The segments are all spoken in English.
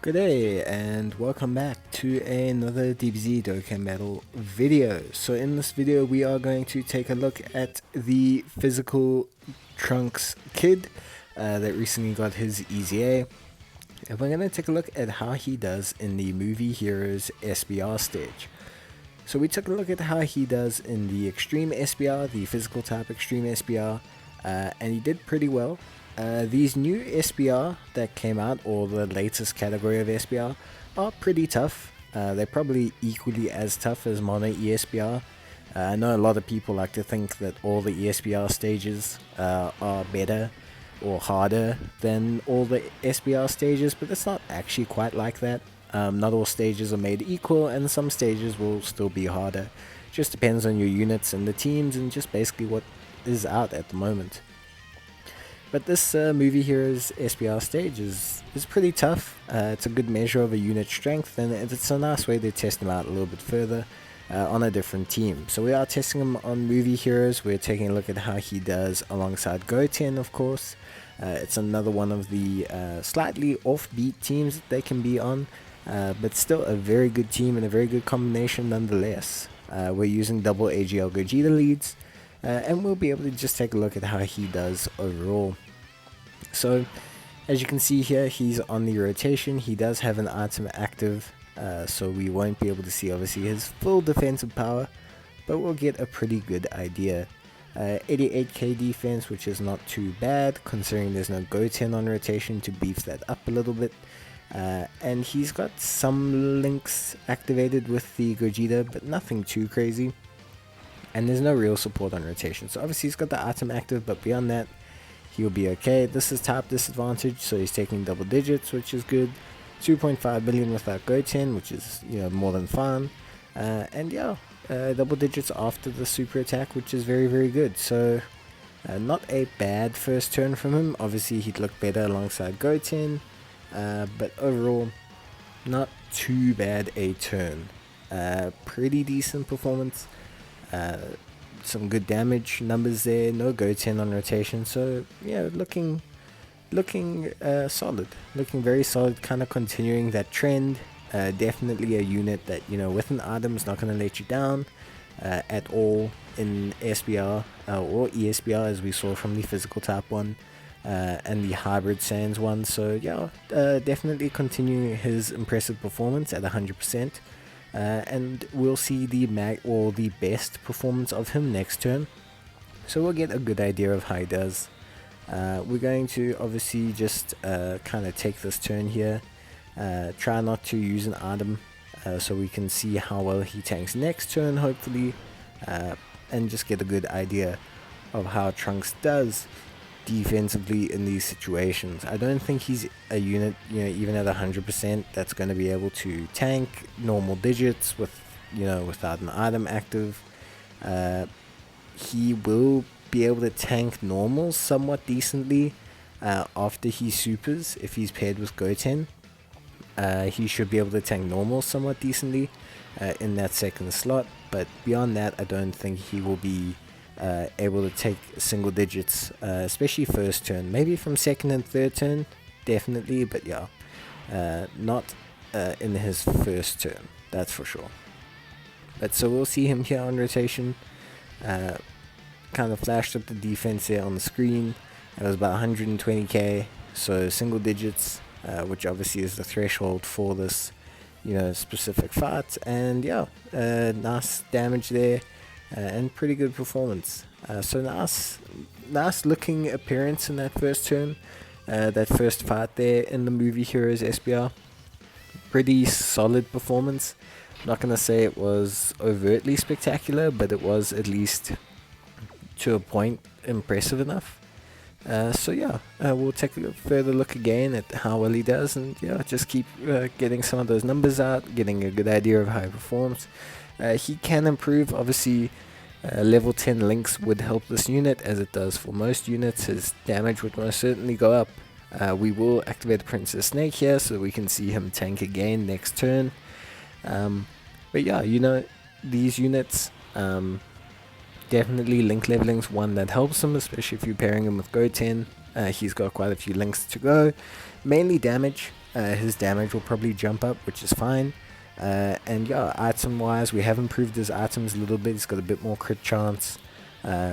Good day and welcome back to another Dbz Dokkan battle video. So in this video we are going to take a look at the physical Trunks kid that recently got his EZA. And we're going to take a look at how he does in the Movie Heroes SBR stage. So we took a look at how he does in the Extreme SBR, the physical type Extreme SBR, and he did pretty well. These new SBR that came out, or the latest category of SBR, are pretty tough. They're probably equally as tough as Mono ESBR. I know a lot of people like to think that all the ESBR stages are better or harder than all the SBR stages, but it's not actually quite like that. Not all stages are made equal, and some stages will still be harder. Just depends on your units and the teams, and just basically what is out at the moment. But this Movie Heroes SBR stage is pretty tough. It's a good measure of a unit strength, and it's a nice way to test them out a little bit further on a different team. So we are testing him on Movie Heroes. We're taking a look at how he does alongside Goten, of course. It's another one of the slightly offbeat teams that they can be on, but still a very good team and a very good combination nonetheless. We're using double AGL Gogeta leads. And we'll be able to just take a look at how he does overall. So as you can see here, he's on the rotation. He does have an item active, so we won't be able to see obviously his full defensive power, but we'll get a pretty good idea. 88k defense, which is not too bad considering there's no Goten on rotation to beef that up a little bit. And he's got some links activated with the Gogeta, but nothing too crazy. And there's no real support on rotation, so obviously he's got the item active, but beyond that he'll be okay. This is type disadvantage, so he's taking double digits, which is good. 2.5 billion without Goten, which is, you know, more than fine. And yeah, double digits after the super attack, which is very good. So not a bad first turn from him. Obviously he'd look better alongside Goten, but overall not too bad a turn. Pretty decent performance. Some good damage numbers there, no Goten on rotation, so yeah, looking solid, looking very solid, kind of continuing that trend. Definitely a unit that, you know, with an item is not going to let you down at all in SBR or ESBR, as we saw from the physical type one and the hybrid Saiyans one. So yeah, definitely continuing his impressive performance at 100%. And we'll see the best performance of him next turn, so we'll get a good idea of how he does. We're going to obviously just kind of take this turn here, try not to use an item, so we can see how well he tanks next turn hopefully, and just get a good idea of how Trunks does defensively in these situations. I don't think he's a unit, you know, even at 100%, that's going to be able to tank normal digits with, you know, without an item active. He will be able to tank normals somewhat decently after he supers. If he's paired with Goten, he should be able to tank normals somewhat decently in that second slot, but beyond that I don't think he will be able to take single digits, especially first turn. Maybe from second and third turn, definitely, but yeah, not in his first turn, that's for sure. But so we'll see him here on rotation. Kind of flashed up the defense there on the screen. It was about 120k, so single digits, which obviously is the threshold for this, you know, specific fight. And yeah, nice damage there. And pretty good performance. So nice looking appearance in that first turn, that first fight there in the Movie Heroes SBR. Pretty solid performance. Not gonna say it was overtly spectacular, but it was at least to a point impressive enough. So yeah, we'll take a further look again at how well he does, and yeah, just keep getting some of those numbers out, getting a good idea of how he performs. He can improve, obviously. Level 10 links would help this unit, as it does for most units. His damage would most certainly go up. We will activate the Princess Snake here so we can see him tank again next turn. But yeah, you know, these units, definitely link leveling's one that helps him, especially if you're pairing him with Goten. He's got quite a few links to go, mainly damage. his damage will probably jump up, which is fine. And yeah, item wise, we have improved his items a little bit. He's got a bit more crit chance.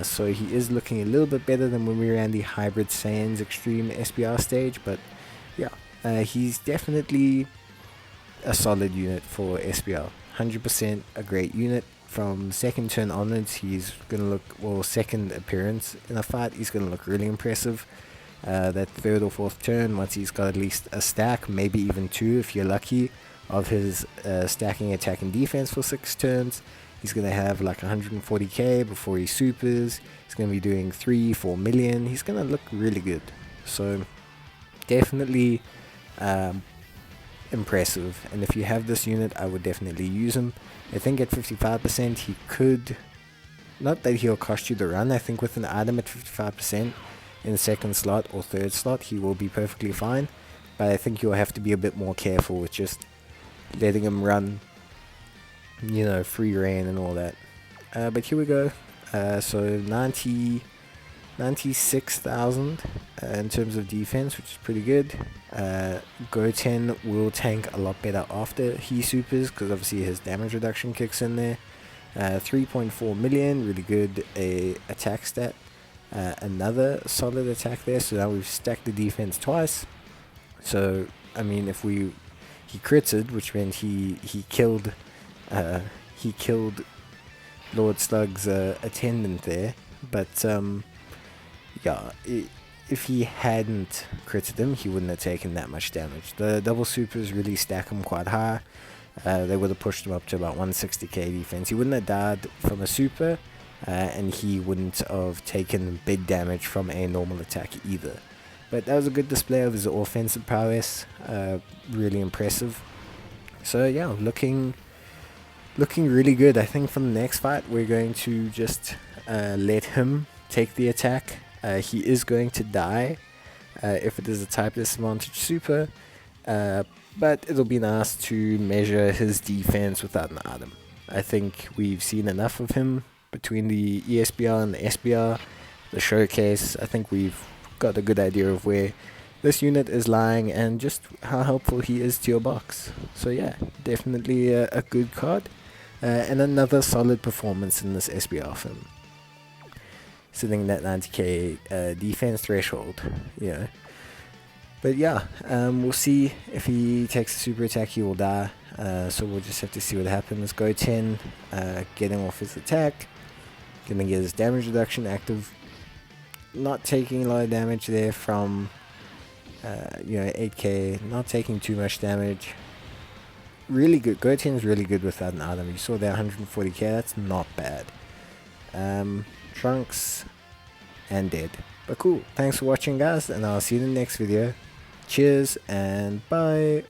So he is looking a little bit better than when we ran the Hybrid Saiyans Extreme SBR stage. But yeah, he's definitely a solid unit for SBR. 100% a great unit. From second turn onwards, he's going to look, well, second appearance in a fight, he's going to look really impressive. That third or fourth turn, once he's got at least a stack, maybe even two if you're lucky, of his stacking attack and defense for 6 turns. He's going to have like 140k before he supers. He's going to be doing 3-4 million. He's going to look really good. So definitely impressive. And if you have this unit, I would definitely use him. I think at 55% he could, not that he'll cost you the run, I think with an item at 55% in the second slot or third slot he will be perfectly fine. But I think you'll have to be a bit more careful with just letting him run, you know, free reign and all that. But here we go. So 96,000 in terms of defense, which is pretty good. Goten will tank a lot better after he supers, because obviously his damage reduction kicks in there. 3.4 million, really good attack stat. Another solid attack there, so now we've stacked the defense twice. So I mean, if he critted, which meant he killed Lord Slug's attendant there, but yeah, if he hadn't critted him, he wouldn't have taken that much damage. The double supers really stack him quite high. They would have pushed him up to about 160k defense. He wouldn't have died from a super, and he wouldn't have taken big damage from a normal attack either. But that was a good display of his offensive prowess. Really impressive. So yeah, looking really good. I think for the next fight we're going to just let him take the attack. He is going to die if it is a type disadvantage super, but it'll be nice to measure his defense without an item. I think we've seen enough of him between the ESBR and the SBR, the showcase. I think we've got a good idea of where this unit is lying and just how helpful he is to your box. So yeah, definitely a good card, and another solid performance in this SBR film. Sitting at 90k defense threshold, yeah. But yeah, we'll see if he takes a super attack, he will die. So we'll just have to see what happens. Goten getting off his attack, gonna get his damage reduction active, not taking a lot of damage there from 8k, not taking too much damage. Really good. Goten's really good without an item. You saw that 140k, that's not bad. Trunks and dead. But cool, thanks for watching guys, and I'll see you in the next video. Cheers and bye.